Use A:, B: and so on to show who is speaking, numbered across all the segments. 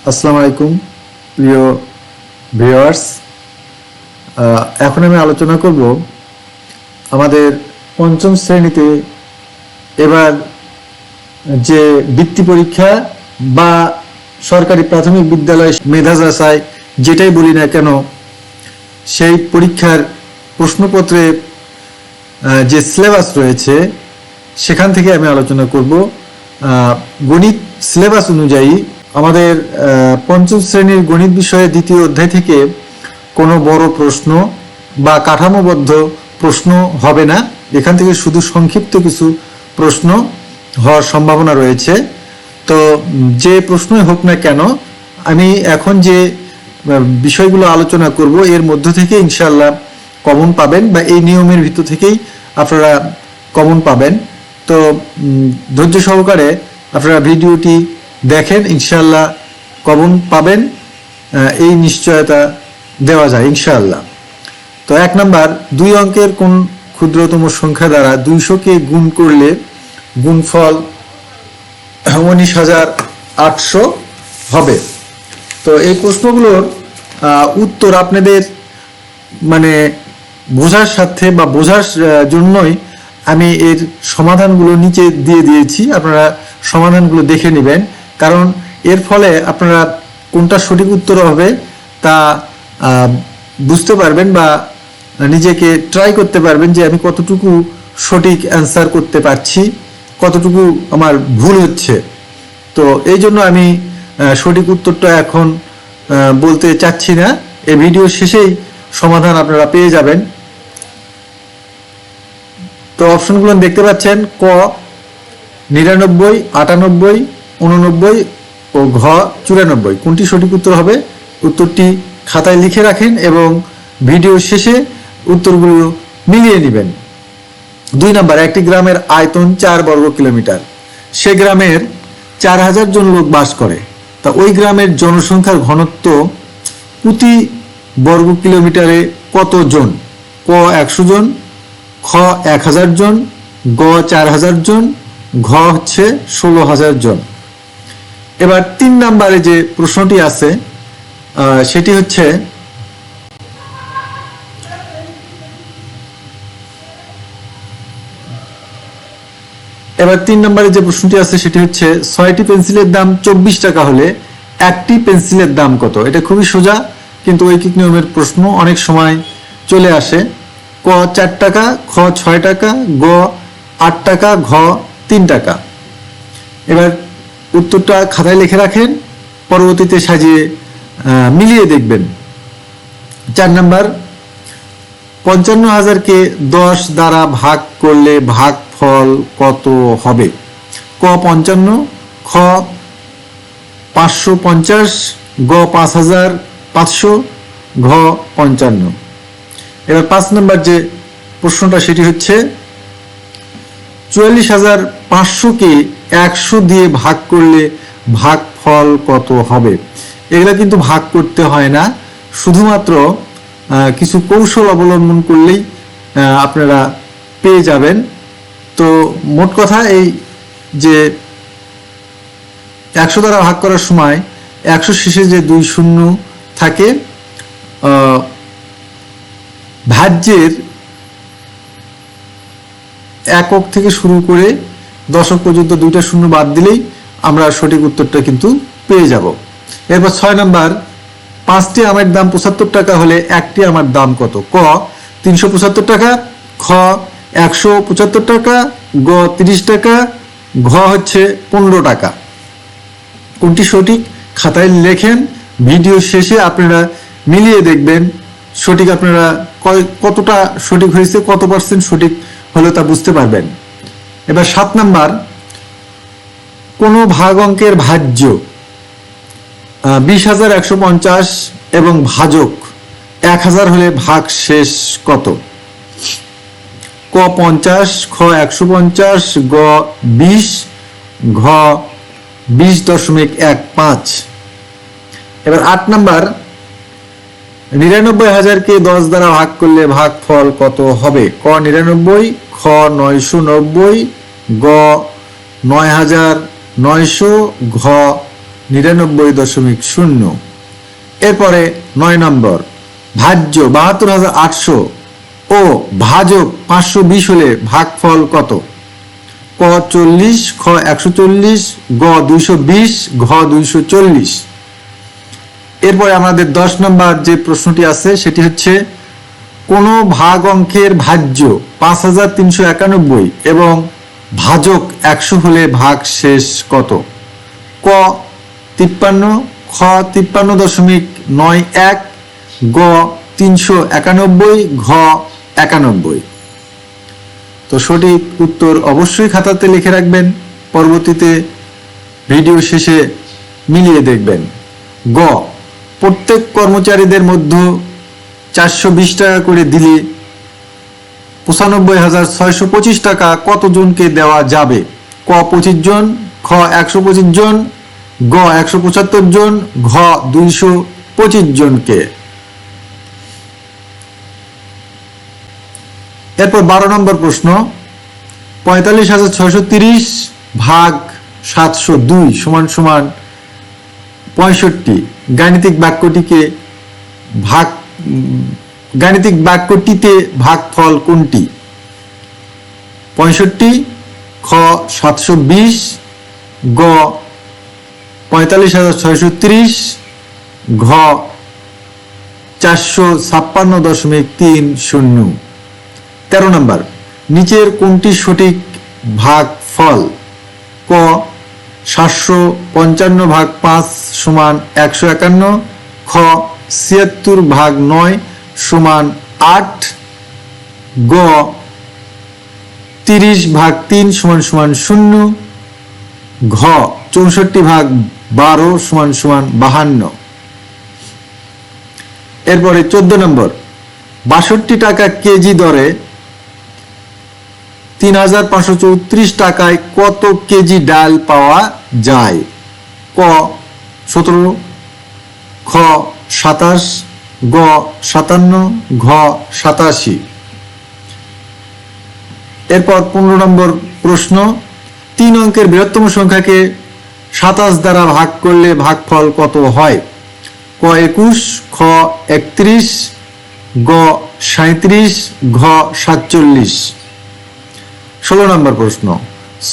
A: আসসালামু আলাইকুম প্রিয় ভিউয়ার্স। এখন আমি আলোচনা করব আমাদের পঞ্চম শ্রেণীতে এবার যে বৃত্তি পরীক্ষা বা সরকারি প্রাথমিক বিদ্যালয় মেধা যাচাই যেটাই বলি না কেন, সেই পরীক্ষার প্রশ্নপত্রে যে সিলেবাস রয়েছে সেখান থেকে আমি আলোচনা করব। গণিত সিলেবাস অনুযায়ী আমাদের পঞ্চম শ্রেণীর গণিত বিষয়ে দ্বিতীয় অধ্যায় থেকে কোনো বড় প্রশ্ন বা কাঠামোবদ্ধ প্রশ্ন হবে না। এখান থেকে শুধু সংক্ষিপ্ত কিছু প্রশ্ন হওয়ার সম্ভাবনা রয়েছে। তো যে প্রশ্নই হোক না কেন, আমি এখন যে বিষয়গুলো আলোচনা করব এর মধ্য থেকে ইনশাআল্লাহ কমন পাবেন বা এই নিয়মের ভিতর থেকেই আপনারা কমন পাবেন। তো ধৈর্য সহকারে আপনারা ভিডিওটি দেখেন, ইনশাআল্লাহ কমন পাবেন, এই নিশ্চয়তা দেওয়া যায় ইনশাআল্লাহ। তো 1 নাম্বার, 2 অঙ্কের কোন ক্ষুদ্রতম সংখ্যা দ্বারা 200-কে গুণ করলে গুণফল 19,800 হবে। তো এই প্রশ্নগুলোর উত্তর আপনাদের মানে বোঝার সাথে বা বোঝার জন্যই আমি এর সমাধানগুলো নিচে দিয়ে দিয়েছি, আপনারা সমাধানগুলো দেখে নেবেন। কারণ এর ফলে আপনারা কোনটা সঠিক উত্তর হবে তা বুঝতে পারবেন বা নিজেকে ট্রাই করতে পারবেন যে আমি কতটুকু সঠিক অ্যান্সার করতে পারছি, কতটুকু আমার ভুল হচ্ছে। তো এই জন্য আমি সঠিক উত্তরটা এখন বলতে চাচ্ছি না, এই ভিডিও শেষেই সমাধান আপনারা পেয়ে যাবেন। তো অপশনগুলো দেখতে পাচ্ছেন, ক 99, 98, 89 ও ঘ 94। কোনটি সঠিক উত্তর হবে উত্তরটি খাতায় লিখে রাখেন এবং ভিডিও শেষে উত্তরগুলো মিলিয়ে নেবেন। 2 নাম্বার, একটি গ্রামের আয়তন 4 বর্গ কিলোমিটার, সে গ্রামের 4000 জন লোক বাস করে। তা ওই গ্রামের জনসংখ্যার ঘনত্ব প্রতি বর্গ কিলোমিটারে কত জন? ক 100 জন, খ 1000 জন, গ 4000 জন, ঘ হচ্ছে 16,000 জন। এবার 3 নাম্বারে যে প্রশ্নটি আছে সেটি হচ্ছে এবার 3 নম্বরে যে প্রশ্নটি আছে সেটি হচ্ছে 6টি পেন্সিলের দাম 24 টাকা হলে একটি পেন্সিলের দাম কত? এটা খুবই সোজা, কিন্তু ঐকিক নিয়মের প্রশ্ন অনেক সময় চলে আসে। ক 4 টাকা, খ 6 টাকা, গ 8 টাকা, ঘ 3 টাকা। এবার উত্তরটা খাতায় লিখে রাখেন, পরবর্তীতে সাজিয়ে মিলিয়ে দেখবেন। 4 নাম্বার, 55,000-কে 10 দ্বারা ভাগ করলে ভাগফল কত হবে? ক 55, খ 550, গ 5,500, ঘ 55। এবার 5 নম্বর যে প্রশ্নটা সেটি হচ্ছে 44,500-কে 100 দিয়ে ভাগ করলে ভাগফল কত হবে? এগুলা কিন্তু ভাগ করতে হয় না, শুধুমাত্র কিছু কৌশল অবলম্বন করলেই আপনারা পেয়ে যাবেন। তো মোট কথা এই যে 100 দ্বারা ভাগ করার সময় 100 শেষে যে 2 শূন্য থাকে, ভাজ্যের একক থেকে শুরু করে দশক পর্যন্ত 2টা শূন্য বাদ দিলেই আমরা সঠিক উত্তরটা কিন্তু পেয়ে যাব। এরপর 6 নাম্বার, 5টি আমের দাম 75 টাকা হলে একটি আমের দাম কত? ক 375 টাকা, খ 175 টাকা, গ 30 টাকা, ঘ হচ্ছে 15 টাকা। কোনটি সঠিক খাতায় লেখেন, ভিডিও শেষে আপনারা মিলিয়ে দেখবেন সঠিক আপনারা কতটা সঠিক হয়েছে, কত পার্সেন্ট সঠিক হলো তা বুঝতে পারবেন। এবার 7 নাম্বার, কোনো ভাগ অঙ্কের ভাজ্য 20,150 এবং ভাজক 1000 হলে ভাগ শেষ কত? ক 50, খ 150, গ 20, ঘ 20.15। এবার 8 নাম্বার, 99,000-কে 10 দ্বারা ভাগ করলে ভাগফল কত হবে? ক 99, খ 990, গ 9,900, ঘ 99.0। এরপরে 9 নম্বর, ভাজ্য 72,800 ও ভাজক 520 হলে ভাগফল কত? ক 40, খ 140, গ 220, ঘ 240। এরপরে আমাদের 10 নম্বর যে প্রশ্নটি আছে সেটি হচ্ছে, কোন ভাগ অঙ্কের ভাজ্য 5391 এবং ভাজক 100 হলে ভাগ শেষ কত? ক 53, খ 53.91, গ 391, ঘ 91। তো সঠিক উত্তর অবশ্যই খাতাতে লিখে রাখবেন, পরবর্তীতে ভিডিও শেষে মিলিয়ে দেখবেন। গ প্রত্যেক কর্মচারীদের মধ্যে 420 টাকা করে দিলে 95,625 টাকা কতজনকে দেওয়া যাবে? ক 25 জন, খ 125 জন, গ 175 জন, ঘ 225 জনকে। এরপর 12 নম্বর প্রশ্ন, 45,630 ভাগ 702 সমান সমান 65। গাণিতিক বাক্যটিতে ভাগফল কোনটি? 65, খ 720, গ 45,630, ঘ 456.30। 13 নম্বর, নিচের কোনটি সঠিক ভাগফল? ক 755 ভাগ 5 সমান 151, খ 76 ভাগ 9 সমান 8, গ 30 ভাগ 3 সমান সমান 0, ঘ 64 ভাগ 12 সমান সমান 52। এরপরে 14 নম্বর, 62 টাকা কেজি দরে 3,534 টাকায় কত কেজি ডাল পাওয়া যায়? ক 17, খ 27, গ 57, ঘ 87। এরপর 15 নম্বর প্রশ্ন, 3 অঙ্কের বৃহত্তম সংখ্যাকে 27 দ্বারা ভাগ করলে ভাগফল কত হয়? ক 21, খ 31, গ 37, ঘ 47। 16 নম্বর প্রশ্ন,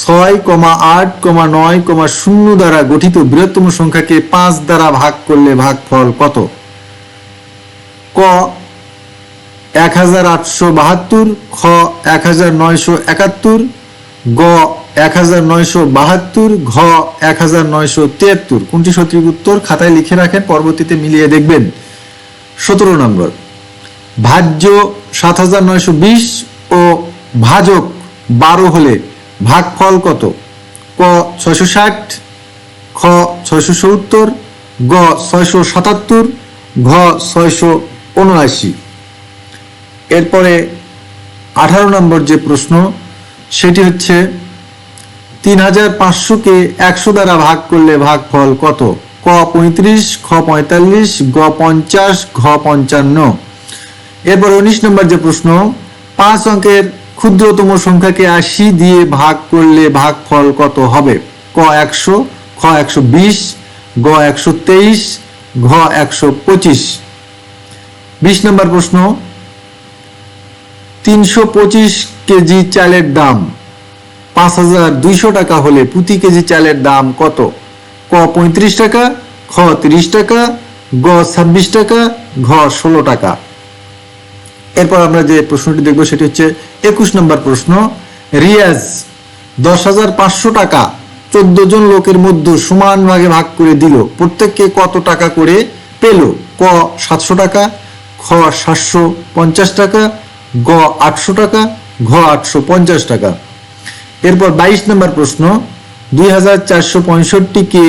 A: 6, 8, 9, 0 দ্বারা গঠিত বৃহত্তম সংখ্যাকে 5 দ্বারা ভাগ করলে ভাগফল কত? ক 1872, খ 1971, গ 1972, ঘ 1973। কোনটি সঠিক উত্তর খাতায় লিখে রাখেন, পরবর্তীতে মিলিয়ে দেখবেন। 17 নম্বর, ভাজ্য 7920 ও ভাজক 12 হলে ভাগফল কত? ক 660, খ 670, গ 677, ঘ 679। এরপরে 18 নম্বর যে প্রশ্ন সেটি হচ্ছে, 3,500কে 100 দ্বারা ভাগ করলে ভাগফল কত? ক 35, খ 45, গ 50, ঘ 55। এরপর 19 নম্বর যে প্রশ্ন, 5 অঙ্কের ক্ষুদ্রতম সংখ্যাকে 80 দিয়ে ভাগ করলে ভাগফল কত হবে? ক 100, খ 120, গ 123, ঘ 125। 20 নম্বর প্রশ্ন, 325 কেজি চালের দাম 5,200 টাকা হলে প্রতি কেজি চালের দাম কত? ক 35 টাকা, খ 30 টাকা, গ 26 টাকা, ঘ 16 টাকা। এরপর আমরা যে প্রশ্নটি দেখব সেটি হচ্ছে 21 নম্বর প্রশ্ন, রিয়াজ 10,500 টাকা 14 জন লোকের মধ্যে সমান ভাগে ভাগ করে দিল, প্রত্যেককে কত টাকা করে পেল? ক 700 টাকা, খ 750 টাকা, গ 800 টাকা, ঘ 850 টাকা। এরপর 22 নম্বর প্রশ্ন, 2,465কে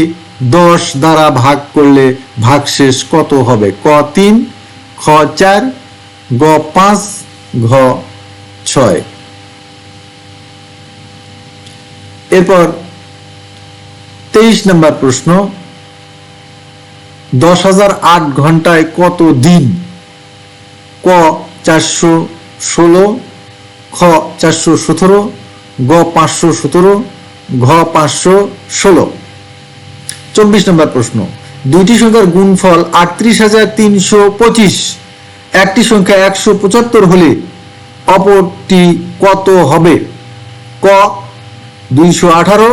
A: 10 দ্বারা ভাগ করলে ভাগশেষ কত হবে? ক 3, খ 4, গ 5, ঘ 6। এরপর 23 নম্বর প্রশ্ন, 10,008 ঘন্টায় কত দিন? ক 416, খ 417, গ 517, ঘ 516। 24 নম্বর প্রশ্ন, দুইটি সংখ্যার গুণফল 38,325, একটি সংখ্যা 175 হলে অপরটি কত হবে? ক 218,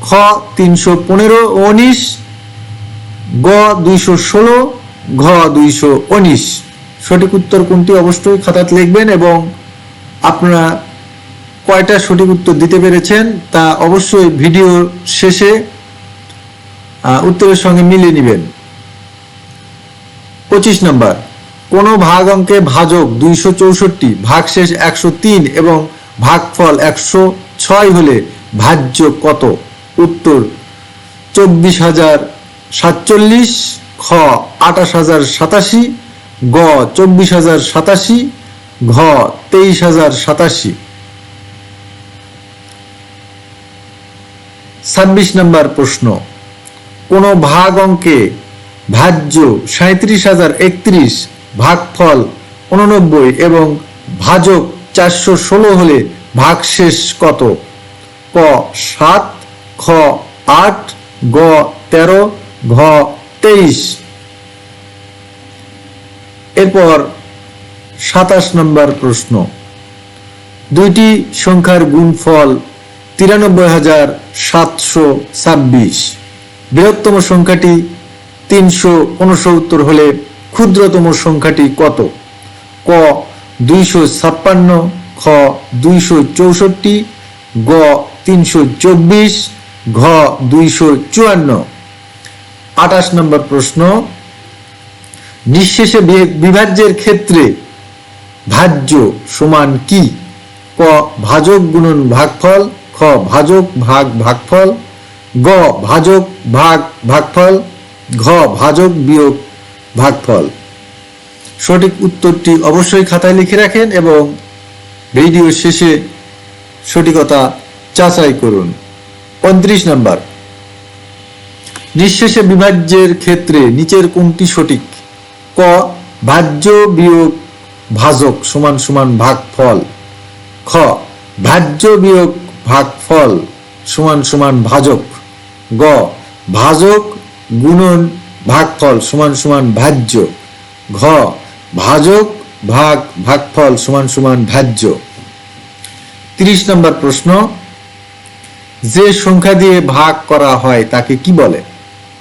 A: খ 315 ও 19, গ 216, ঘ 219। সঠিক উত্তর কোনটি অবশ্যই খাতাতে লিখবেন এবং আপনারা কয়টা সঠিক উত্তর দিতে পেরেছেন তা অবশ্যই ভিডিও শেষে উত্তরের সঙ্গে মিলিয়ে নেবেন। 25 নম্বর, কোন ভাগ অঙ্কে ভাজক 264, ভাগশেষ 103 এবং ভাগফল 106 হলে ভাজ্য কত? উত্তর 24,047, খ 28,087, গ 24,087, ঘ 23,087। 26 নম্বর প্রশ্ন, কোন ভাগ অঙ্কে ভাজ্য 37,031, ভাগফল 89 এবং ভাজক 416 হলে ভাগশেষ কত? ক 7, খ 8, গ 13, ঘ 23। এরপর 27 নম্বর প্রশ্ন, দুইটি সংখ্যার গুণফল 93,726, বৃহত্তম সংখ্যাটি 369 হলে ক্ষুদ্রতম সংখ্যাটি কত? ক 256, খ 264, গ 324, ঘ 254। 28 নম্বর প্রশ্ন, নিঃশেষে বিভাজ্যের ক্ষেত্রে ভাজ্য সমান কি? ক ভাজক গুণন ভাগফল, খ ভাজক ভাগ ভাগফল, গ ভাজক ভাগ ভাগফল, ঘ ভাজক বিয়োগ ভাগফল। সঠিক উত্তরটি অবশ্যই খাতায় লিখে রাখেন এবং ভিডিও শেষে সঠিকতা যাচাই করুন। 29 নম্বর, নিঃশেষে বিভাজ্যের ক্ষেত্রে নিচের কোনটি সঠিক? ক ভাজ্য বিয়োগ ভাজক সমান সমান ভাগফল, খ ভাজ্য বিয়োগ ভাগফল সমান সমান ভাজক, গ ভাজক গুণন ভাগফল সমান সমান ভাজ্য, ঘ ভাজক ভাগ ভাগফল সমান সমান ভাজ্য। 30 নম্বর প্রশ্ন, যে সংখ্যা দিয়ে ভাগ করা হয় তাকে কি বলে?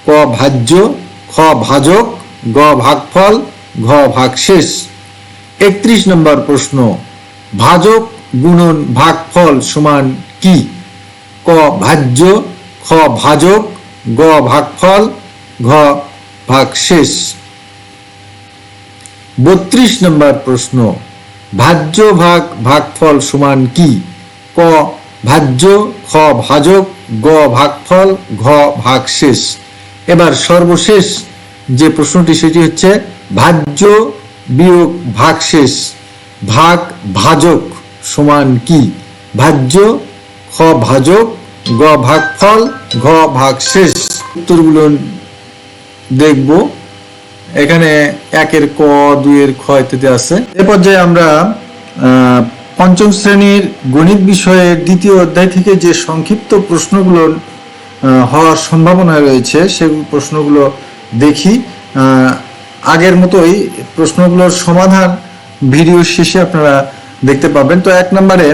A: ক ভাজ্য, খ ভাজক, গ ভাগফল, ঘ ভাগশেষ। 31 নম্বর প্রশ্ন, ভাজক গুণন ভাগফল সমান কি? ক ভাজ্য, খ ভাজক, গ ভাগফল, ঘ ভাগশেষ। 32 নম্বর প্রশ্ন, ভাজ্য ভাগ ভাগফল সমান কি? ক ভাজ্য, খ ভাজক, গ ভাগফল, ঘ ভাগশেষ। এবার সর্বশেষ যে প্রশ্নটি সেটি হচ্ছে ভাজ্য বিয়োগ ভাগশেষ ভাগ ভাজক সমান কি? ভাজ্য, খ ভাজক, গ ভাগফল, ঘ ভাগশেষ। উত্তরগুলো দেখব। এখানে 1-এর ক, 2-এর খ ইত্যাদি আছে। এ পর্যায়ে আমরা পঞ্চম শ্রেণীর গণিত বিষয়ের দ্বিতীয় অধ্যায় থেকে যে সংক্ষিপ্ত প্রশ্নগুলো হওয়ার সম্ভাবনা রয়েছে সেই প্রশ্নগুলো দেখি। আগের মতোই প্রশ্নগুলোর সমাধান ভিডিও শেষে আপনারা দেখতে পাবেন। তো 1 নম্বরে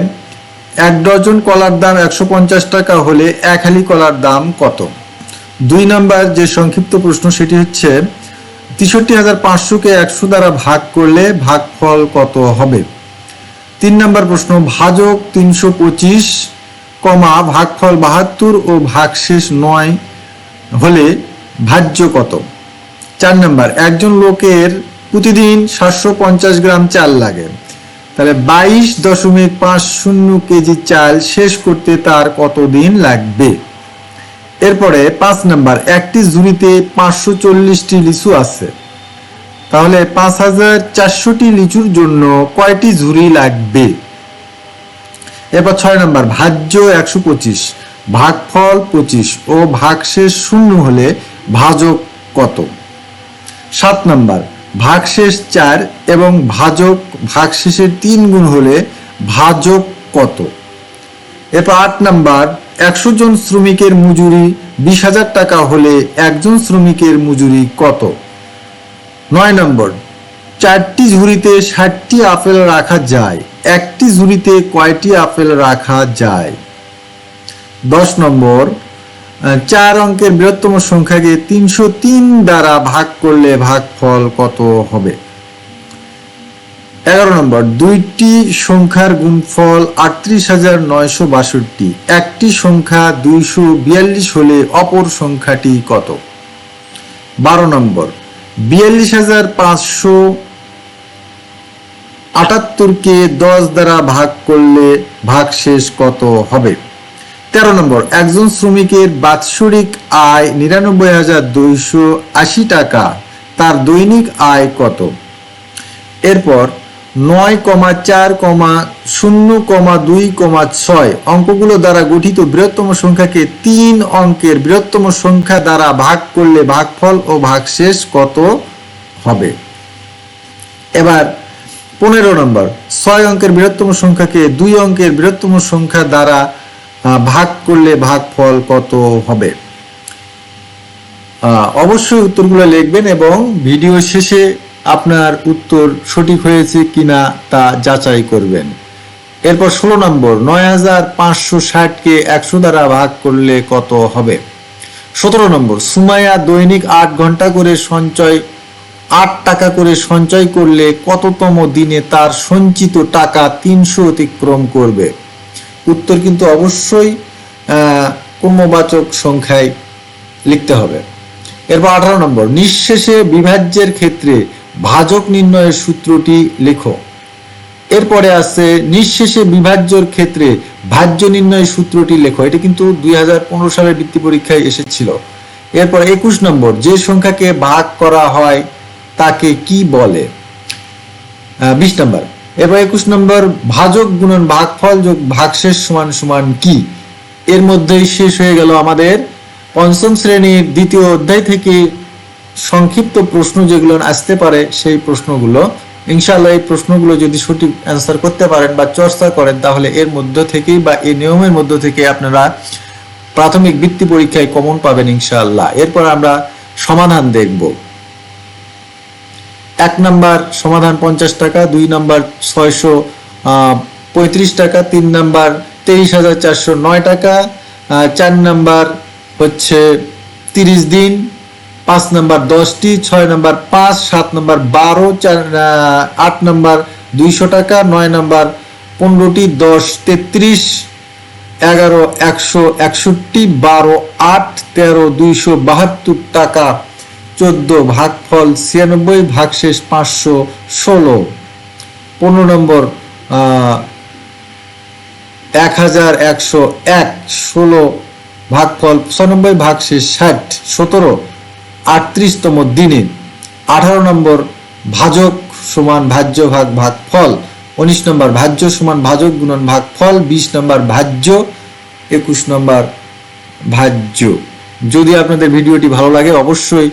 A: 1 ডজন কলার দাম 150 টাকা হলে 1 হালি কলার দাম কত? 2 নম্বর যে সংক্ষিপ্ত প্রশ্ন সেটি হচ্ছে 63,500-কে 100 দ্বারা ভাগ করলে ভাগফল কত হবে? 3 নম্বর প্রশ্ন, ভাজক 325, ভাগফল 72 ও ভাগশেষ 9 হলে ভাজ্য কত? 4 নম্বর, একজন লোকের প্রতিদিন 750 গ্রাম চাল লাগে, তাহলে 22.50 কেজি চাল শেষ করতে তার কত দিন লাগবে? এরপরে 5 নম্বর, একটি ঝুড়িতে 540টি লিচু আছে, তাহলে 5,400টি লিচুর জন্য কয়টি ঝুড়ি লাগবে? এরপর 6 নম্বর, ভাজ্য 125, ভাগফল 25 ও ভাগশেষ 0 হলে ভাজক কত? 7 নম্বর, ভাগশেষ 4 এবং ভাজক ভাগশেষের 3 গুণ হলে ভাজক কত? এরপর 8 নম্বর, 100 জন শ্রমিকের মজুরি 20,000 টাকা হলে একজন শ্রমিকের মজুরি কত? 9 নম্বর, 4টি ঝুড়িতে 60টি আপেল রাখা যায়, একটি ঝুড়িতে কয়টি আপেল রাখা যায়? 10 নম্বর, 4 অঙ্কের বৃহত্তম সংখ্যাকে 303 দ্বারা ভাগ করলে ভাগফল কত হবে? 11 নম্বর, দুইটি সংখ্যার গুণফল 38,962, একটি সংখ্যা 242 হলে অপর সংখ্যাটি কত? 12 নম্বর, 42,578কে 10 দ্বারা ভাগ করলে ভাগশেষ কত হবে? 13 নম্বর, একজন শ্রমিকের বাৎসরিক আয় 99,280 টাকা, তার দৈনিক আয় কত? এরপর 9,4,0,2,6 অঙ্কগুলো দ্বারা গঠিত বৃহত্তম সংখ্যাকে 3 অঙ্কের বৃহত্তম সংখ্যা দ্বারা ভাগ করলে ভাগফল ও ভাগশেষ কত হবে? এবার 15 নম্বর, 6 অঙ্কের বৃহত্তম সংখ্যাকে 2 অঙ্কের বৃহত্তম সংখ্যা দ্বারা ভাগ করলে ভাগফল কত হবে? অবশ্যই উত্তরগুলো লিখবেন এবং ভিডিও শেষে আপনার উত্তর সঠিক হয়েছে কিনা তা যাচাই করবেন। এরপর 16 নম্বর, 9,560কে 100 দ্বারা ভাগ করলে কত হবে? 17 নম্বর, সুমাইয়া দৈনিক 8 ঘন্টা করে 8 টাকা করে সঞ্চয় করলে কততম দিনে তার সঞ্চিত টাকা 300 অতিক্রম করবে? উত্তর কিন্তু অবশ্যই ক্রমবাচক সংখ্যায় লিখতে হবে। এরপর 18 নম্বর, নিঃশেষে বিভাজ্যের ক্ষেত্রে ভাজক নির্ণয়ের সূত্রটি লেখো। এরপরে আছে নিঃশেষে বিভাজ্যর ক্ষেত্রে ভাজ্য নির্ণয়ের সূত্রটি লেখো। এটি কিন্তু 2015 সালের বৃত্তি পরীক্ষায় এসেছিল। এরপর 21 নম্বর, যে সংখ্যাকে ভাগ করা হয় তাকে কি বলে? 20 নম্বর, এরপর 21 নম্বর, ভাজক গুণন ভাগফল যোগ ভাগশেষ সমান সমান কি? এর মধ্যেই শেষ হয়ে গেল আমাদের পঞ্চম শ্রেণীর দ্বিতীয় অধ্যায় থেকে সংক্ষিপ্ত প্রশ্ন যেগুলো আসতে পারে সেই প্রশ্নগুলো। ইনশাআল্লাহ এই প্রশ্নগুলো যদি সঠিক অ্যান্সার করতে পারেন বা চর্চা করেন তাহলে এর মধ্য থেকেই বা এই নিয়মের মধ্য থেকে আপনারা প্রাথমিক বৃত্তি পরীক্ষায় কমন পাবেন ইনশাআল্লাহ। এরপর আমরা সমাধান দেখব। 1 নাম্বার সমাধান 50 টাকা, 2 নাম্বার 635 টাকা, 3 নাম্বার 23,409 টাকা, 4 নাম্বার হচ্ছে 30 দিন, 5 নাম্বার 10টি, 6 নাম্বার 5, 7 নাম্বার 12, 8 নাম্বার 200 টাকা, 9 নাম্বার 15টি, 10 33, 11 161, 12 8, 13 272 টাকা, 14 ভাগফল 96, ভাগশেষ 516, 15 নম্বর 1101, 16 ভাগফল 95, ভাগশেষ 60, 17 38তম দিনে, 18 নম্বর ভাজক সমান ভাজ্য ভাগ ভাগফল, 19 নম্বর ভাজ্য সমান ভাজক গুণন ভাগফল, 20 নম্বর ভাজ্য, 21 নম্বর ভাজ্য। যদি আপনাদের ভিডিওটি ভালো লাগে অবশ্যই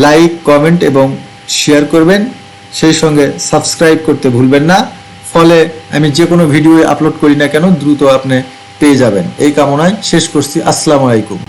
A: লাইক, কমেন্ট এবং শেয়ার করবেন, সেই সঙ্গে সাবস্ক্রাইব করতে ভুলবেন না। ফলে আমি যে কোনো ভিডিও আপলোড করি না কেন দ্রুত আপনি পেয়ে যাবেন। এই কামনায় শেষ করছি। আসসালামু আলাইকুম।